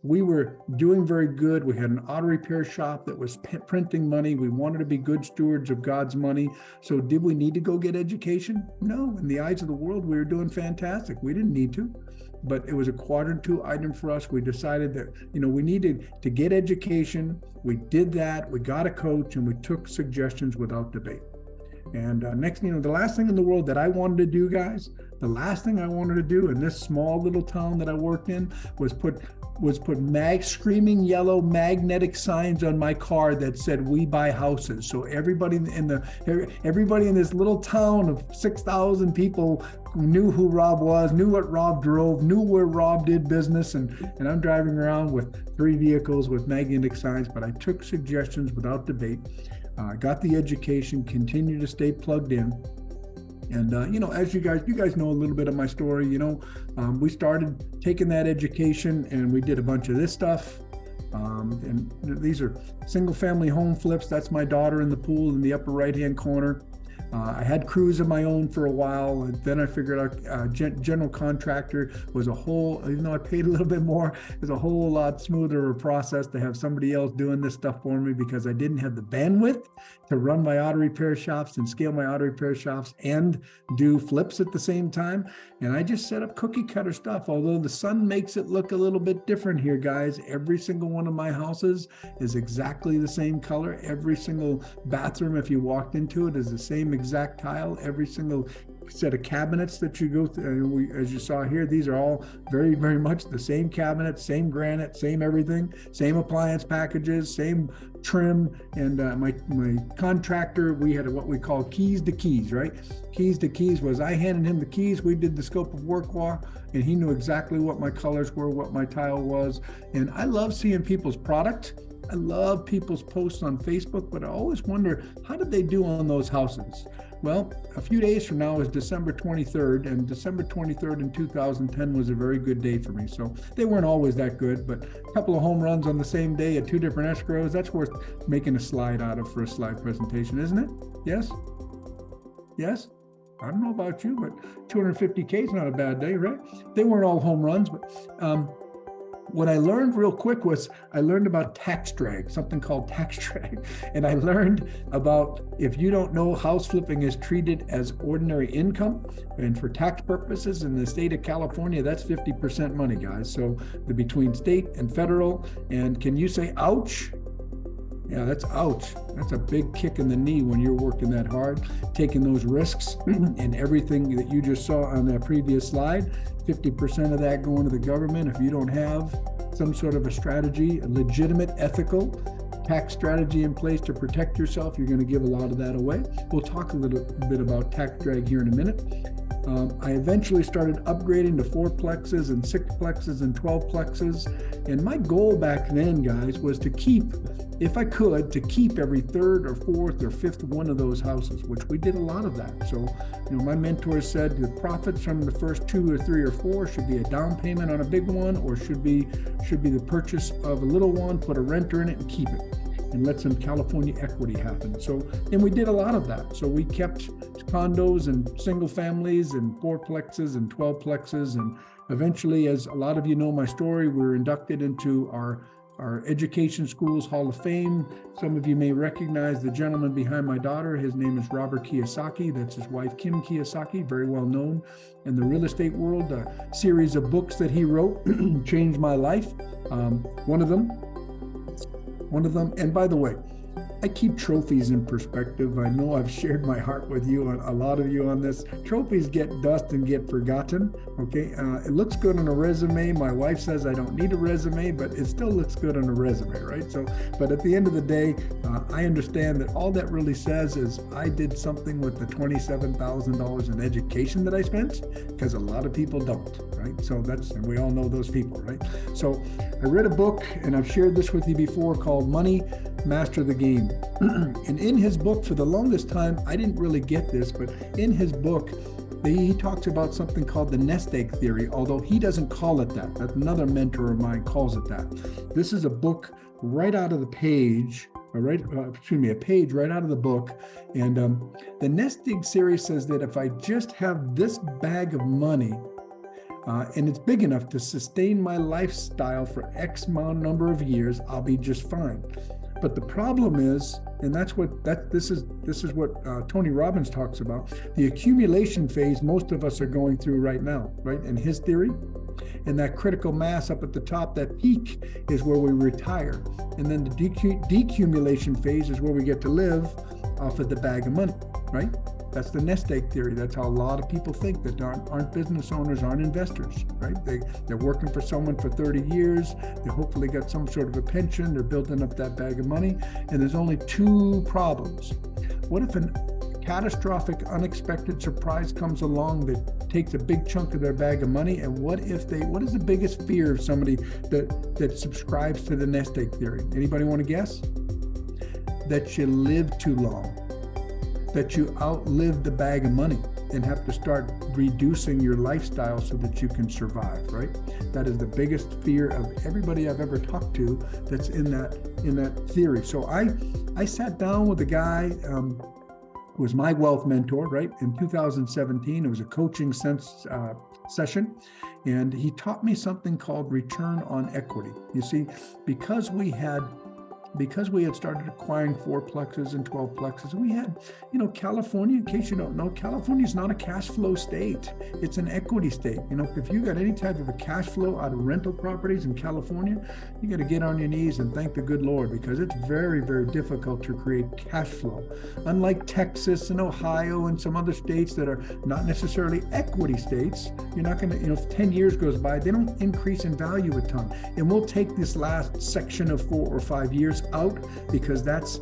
we were doing very good. We had an auto repair shop that was printing money. We wanted to be good stewards of God's money. So did we need to go get education? No. In the eyes of the world, we were doing fantastic. We didn't need to, but it was a quadrant 2 item for us. We decided that, we needed to get education. We did that. We got a coach and we took suggestions without debate. And next, the last thing in the world that I wanted to do, guys, the last thing I wanted to do in this small little town that I worked in was put screaming yellow magnetic signs on my car that said, "We buy houses." So everybody in this little town of 6,000 people knew who Rob was, knew what Rob drove, knew where Rob did business. And I'm driving around with 3 vehicles with magnetic signs, but I took suggestions without debate. Got the education, continued to stay plugged in. And, as you guys know a little bit of my story, we started taking that education and we did a bunch of this stuff. And these are single family home flips. That's my daughter in the pool in the upper right-hand corner. I had crews of my own for a while, and then I figured out general contractor was even though I paid a little bit more, it was a whole lot smoother of a process to have somebody else doing this stuff for me because I didn't have the bandwidth to run my auto repair shops and scale my auto repair shops and do flips at the same time. And I just set up cookie cutter stuff, although the sun makes it look a little bit different here, guys. Every single one of my houses is exactly the same color. Every single bathroom, if you walked into it, is the same exact tile. Every single set of cabinets that you go through, as you saw here, these are all very, very much the same cabinets, same granite, same everything, same appliance packages, same trim. And my contractor, we had what we call keys to keys, right? Keys to keys was I handed him the keys, we did the scope of work walk, and he knew exactly what my colors were, what my tile was. And I love seeing people's product. I love people's posts on Facebook, but I always wonder, how did they do on those houses? Well, a few days from now is December 23rd, and December 23rd in 2010 was a very good day for me. So they weren't always that good, but a couple of home runs on the same day at 2 different escrows, that's worth making a slide out of for a slide presentation, isn't it? Yes? Yes? I don't know about you, but 250K is not a bad day, right? They weren't all home runs, but what I learned real quick was I learned about tax drag, something called tax drag. And I learned about, if you don't know, house flipping is treated as ordinary income. And for tax purposes in the state of California, that's 50% money, guys. So between state and federal. And can you say ouch? Yeah, that's ouch. That's a big kick in the knee when you're working that hard, taking those risks and everything that you just saw on that previous slide. 50% of that going to the government. If you don't have some sort of a strategy, a legitimate, ethical tax strategy in place to protect yourself, you're going to give a lot of that away. We'll talk a little bit about tax drag here in a minute. I eventually started upgrading to 4plexes and 6plexes and 12plexes. And my goal back then, guys, was to keep, if I could, to keep every 3rd or 4th or 5th one of those houses, which we did a lot of that. So, my mentors said the profits from the first 2 or 3 or 4 should be a down payment on a big one, or should be the purchase of a little one, put a renter in it and keep it, and let some California equity happen. So, and we did a lot of that. So we kept condos and single families and 4plexes and 12plexes. And eventually, as a lot of you know my story, we were inducted into our Education Schools Hall of Fame. Some of you may recognize the gentleman behind my daughter. His name is Robert Kiyosaki. That's his wife, Kim Kiyosaki, very well known in the real estate world. A series of books that he wrote changed my life. One of them, and by the way, I keep trophies in perspective. I know I've shared my heart with you, a lot of you on this. Trophies get dust and get forgotten, okay? It looks good on a resume. My wife says I don't need a resume, but it still looks good on a resume, right? So, but at the end of the day, I understand that all that really says is I did something with the $27,000 in education that I spent, because a lot of people don't, right? So and we all know those people, right? So I read a book, and I've shared this with you before, called Money, Master the Game. And in his book, for the longest time, I didn't really get this, but in his book, he talks about something called the nest egg theory, although he doesn't call it that. That's another mentor of mine calls it that. This is a book right out of the page, a page right out of the book. And the nest egg theory says that if I just have this bag of money, and it's big enough to sustain my lifestyle for X amount number of years, I'll be just fine. But the problem is, and this is what Tony Robbins talks about, the accumulation phase most of us are going through right now, right? In his theory, and that critical mass up at the top, that peak is where we retire. And then the decumulation phase is where we get to live off of the bag of money, right? That's the nest egg theory. That's how a lot of people think, that aren't business owners, aren't investors, right? They're working for someone for 30 years. They hopefully got some sort of a pension. They're building up that bag of money. And there's only two problems. What if a catastrophic, unexpected surprise comes along that takes a big chunk of their bag of money? And what is the biggest fear of somebody that subscribes to the nest egg theory? Anybody want to guess? That you live too long. That you outlive the bag of money and have to start reducing your lifestyle so that you can survive, right? That is the biggest fear of everybody I've ever talked to that's in that theory. So I sat down with a guy who was my wealth mentor, right? In 2017, it was a coaching session, and he taught me something called return on equity. You see, because we had started acquiring 4-plexes and 12-plexes, we had, California, in case you don't know, California is not a cash flow state. It's an equity state. If you got any type of a cash flow out of rental properties in California, you got to get on your knees and thank the good Lord, because it's very, very difficult to create cash flow. Unlike Texas and Ohio and some other states that are not necessarily equity states, you're not going to, if 10 years goes by, they don't increase in value a ton. And we'll take this last section of 4 or 5 years out, because that's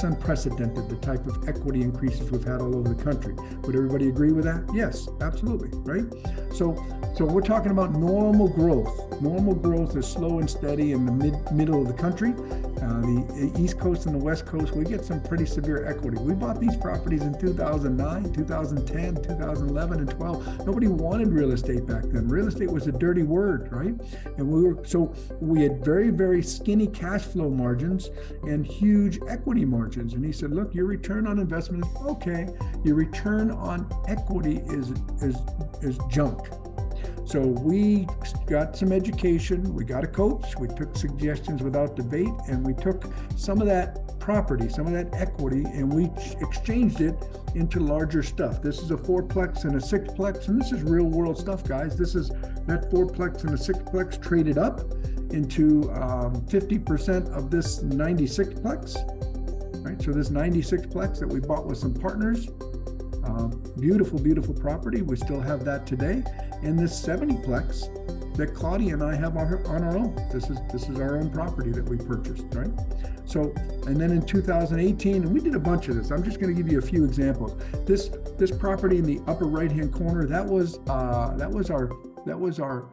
unprecedented, the type of equity increases we've had all over the country. Would everybody agree with that? Yes, absolutely, right? So we're talking about normal growth. Normal growth is slow and steady in the middle of the country. The East Coast and the West Coast, we get some pretty severe equity. We bought these properties in 2009, 2010, 2011, and 12. Nobody wanted real estate back then. Real estate was a dirty word, right? And we had very, very skinny cash flow margins and huge equity margins. And he said, look, your return on investment is okay. Your return on equity is junk. So we got some education, we got a coach, we took suggestions without debate, and we took some of that property, some of that equity, and we exchanged it into larger stuff. This is a 4-plex and a 6-plex, and this is real world stuff, guys. This is that 4-plex and a 6-plex traded up into 50% of this 96-plex, right? So this 96-plex that we bought with some partners, beautiful, beautiful property. We still have that today. And this 70-plex that Claudia and I have on our own. This is our own property that we purchased, right? So, and then in 2018, and we did a bunch of this. I'm just going to give you a few examples. This property in the upper right-hand corner, that was our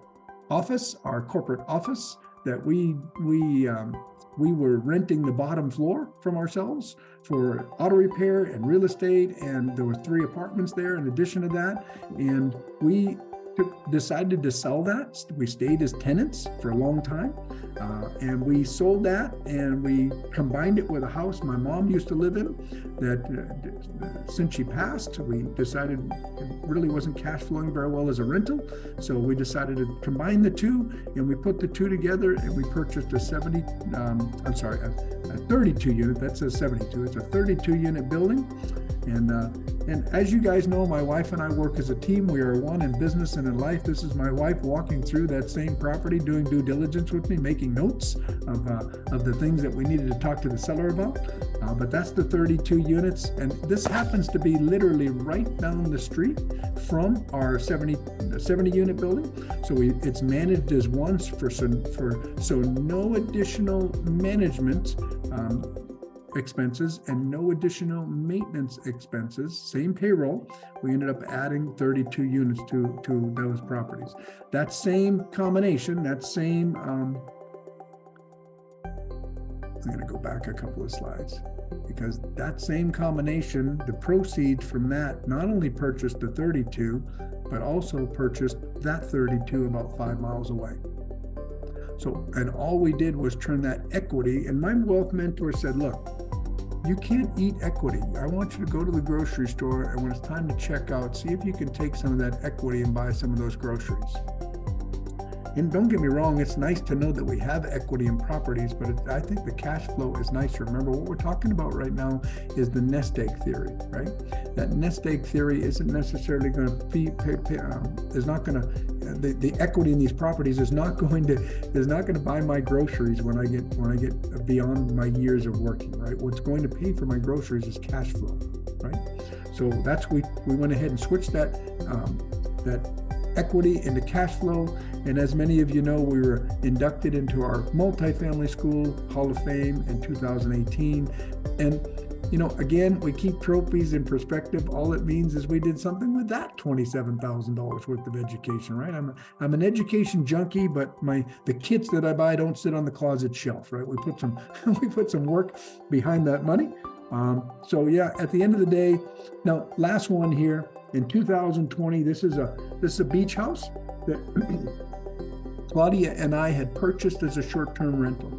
office, our corporate office that we were renting the bottom floor from ourselves for auto repair and real estate, and there were 3 apartments there in addition to that, and we decided to sell that. We stayed as tenants for a long time, and we sold that, and we combined it with a house my mom used to live in that since she passed, we decided it really wasn't cash flowing very well as a rental. So we decided to combine the two, and we put the two together, and we purchased a 32 unit. That's a 72. It's a 32 unit building. And as you guys know, my wife and I work as a team. We are one in business and in life. This is my wife walking through that same property, doing due diligence with me, making notes of the things that we needed to talk to the seller about. But that's the 32 units. And this happens to be literally right down the street from our 70 unit building. So it's managed as one so no additional management expenses and no additional maintenance expenses, same payroll. We ended up adding 32 units to those properties. That same combination, I'm going to go back a couple of slides, because that same combination, the proceeds from that not only purchased the 32, but also purchased that 32 about 5 miles away. So, and all we did was turn that equity, and my wealth mentor said, look, you can't eat equity. I want you to go to the grocery store, and when it's time to check out, see if you can take some of that equity and buy some of those groceries. And don't get me wrong, it's nice to know that we have equity in properties, but I think the cash flow is nicer. Remember, what we're talking about right now is the nest egg theory, right? That nest egg theory isn't necessarily going to the equity in these properties is not going to buy my groceries when I get beyond my years of working, right? What's going to pay for my groceries is cash flow, right? So we went ahead and switched that equity into cash flow. And as many of you know, we were inducted into our multifamily school Hall of Fame in 2018. And, again, we keep trophies in perspective. All it means is we did something with that $27,000 worth of education, right? I'm an education junkie, but the kits that I buy don't sit on the closet shelf, right? We put some work behind that money. So yeah, at the end of the day, now last one here in 2020, this is a beach house that Claudia and I had purchased as a short-term rental.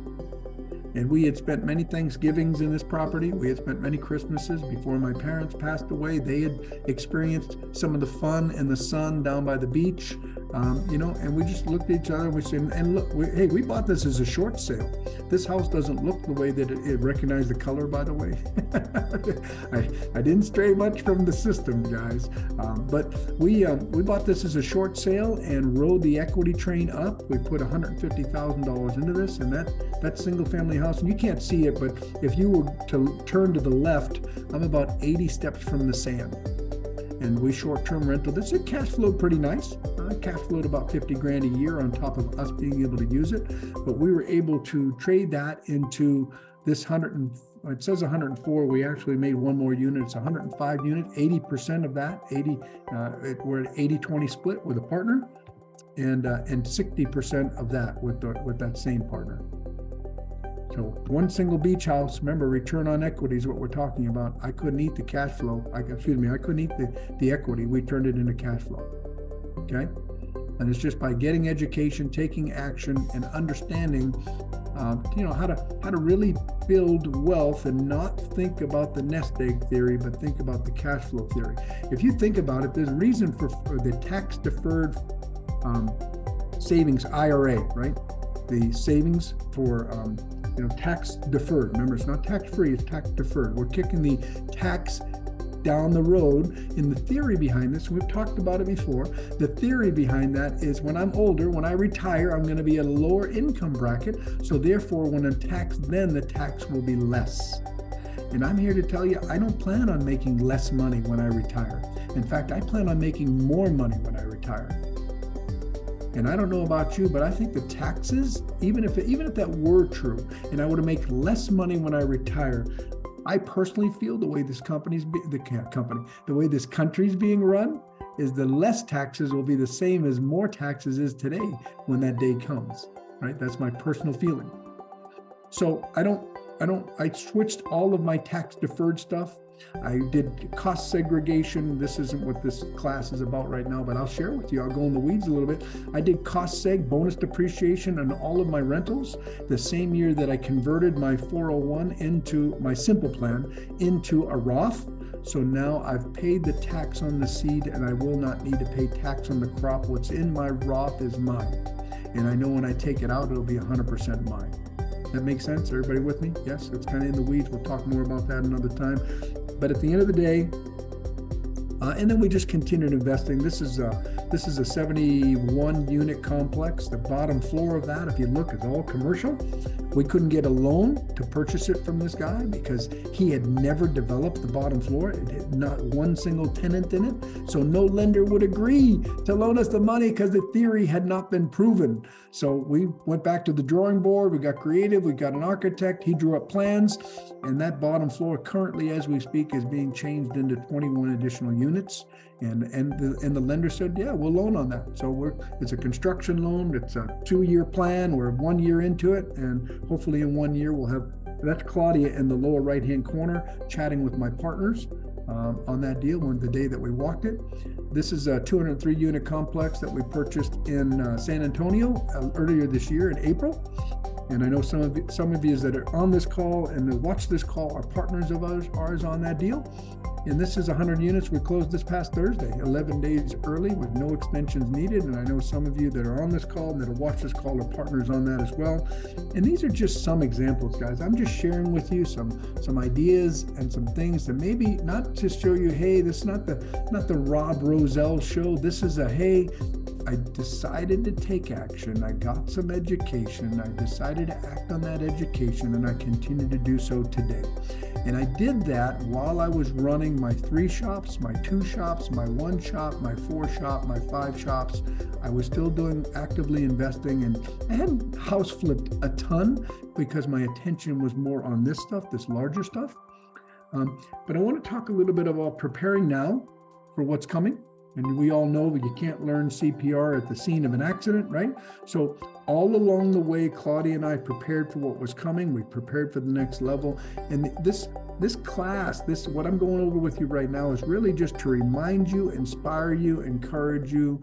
And we had spent many Thanksgivings in this property. We had spent many Christmases before my parents passed away. They had experienced some of the fun and the sun down by the beach, and we just looked at each other and we said, and look, we bought this as a short sale. This house doesn't look the way that it recognized the color, by the way. I didn't stray much from the system, guys. But we bought this as a short sale and rode the equity train up. We put $150,000 into this, and that single family house, and you can't see it, but if you were to turn to the left, I'm about 80 steps from the sand. And we short-term rental. This cash flowed pretty nice. Cash flowed about 50 grand a year on top of us being able to use it. But we were able to trade that into this it says 104. We actually made one more unit. It's 105 unit, 80% of that, we're at 80-20 split with a partner, and 60% of that with that same partner. So one single beach house, remember, return on equity is what we're talking about. I couldn't eat the cash flow. I couldn't eat the equity. We turned it into cash flow, okay? And it's just by getting education, taking action, and understanding, how to really build wealth and not think about the nest egg theory, but think about the cash flow theory. If you think about it, there's a reason for the tax deferred savings IRA, right? The savings for tax deferred. Remember, it's not tax free, it's tax deferred. We're kicking the tax down the road. In the theory behind this, we've talked about it before. The theory behind that is when I'm older, when I retire, I'm going to be at a lower income bracket. So therefore, when I'm taxed, then the tax will be less. And I'm here to tell you, I don't plan on making less money when I retire. In fact, I plan on making more money when I retire. And I don't know about you, but I think the taxes, even if that were true, and I were to make less money when I retire, I personally feel the way this country's being run is the less taxes will be the same as more taxes is today when that day comes, right? That's my personal feeling. So I switched all of my tax deferred stuff. I did cost segregation. This isn't what this class is about right now, but I'll share with you. I'll go in the weeds a little bit. I did cost seg, bonus depreciation on all of my rentals the same year that I converted my 401 into my simple plan into a Roth. So now I've paid the tax on the seed and I will not need to pay tax on the crop. What's in my Roth is mine. And I know when I take it out, it'll be 100% mine. That makes sense? Everybody with me? Yes, it's kind of in the weeds. We'll talk more about that another time. But at the end of the day, and then we just continued investing. This is a 71 unit complex. The bottom floor of that, if you look, is all commercial. We couldn't get a loan to purchase it from this guy because he had never developed the bottom floor. It had not one single tenant in it. So no lender would agree to loan us the money because the theory had not been proven. So we went back to the drawing board. We got creative. We got an architect. He drew up plans. And that bottom floor currently, as we speak, is being changed into 21 additional units. And the lender said, yeah, we'll loan on that. So it's a construction loan. It's a 2-year plan. We're 1 year into it. And hopefully in 1 year, that's Claudia in the lower right-hand corner chatting with my partners on that deal on the day that we walked it. This is a 203 unit complex that we purchased in San Antonio earlier this year in April. And I know some of you that are on this call and that watch this call are partners of ours on that deal. And this is 100 units we closed this past Thursday, 11 days early with no extensions needed. And I know some of you that are on this call and that will watch this call are partners on that as well. And these are just some examples, guys. I'm just sharing with you some ideas and some things that maybe not to show you, hey, this is not the Rob Rowsell show. This is hey, I decided to take action. I got some education. I decided to act on that education, and I continue to do so today. And I did that while I was running my 3 shops, my 2 shops, my 1 shop, my 4 shop, my 5 shops. I was still actively investing, and I hadn't house flipped a ton because my attention was more on this stuff, this larger stuff. But I want to talk a little bit about preparing now for what's coming. And we all know that you can't learn CPR at the scene of an accident, right? So all along the way, Claudia and I prepared for what was coming. We prepared for the next level. And this class, what I'm going over with you right now is really just to remind you, inspire you, encourage you.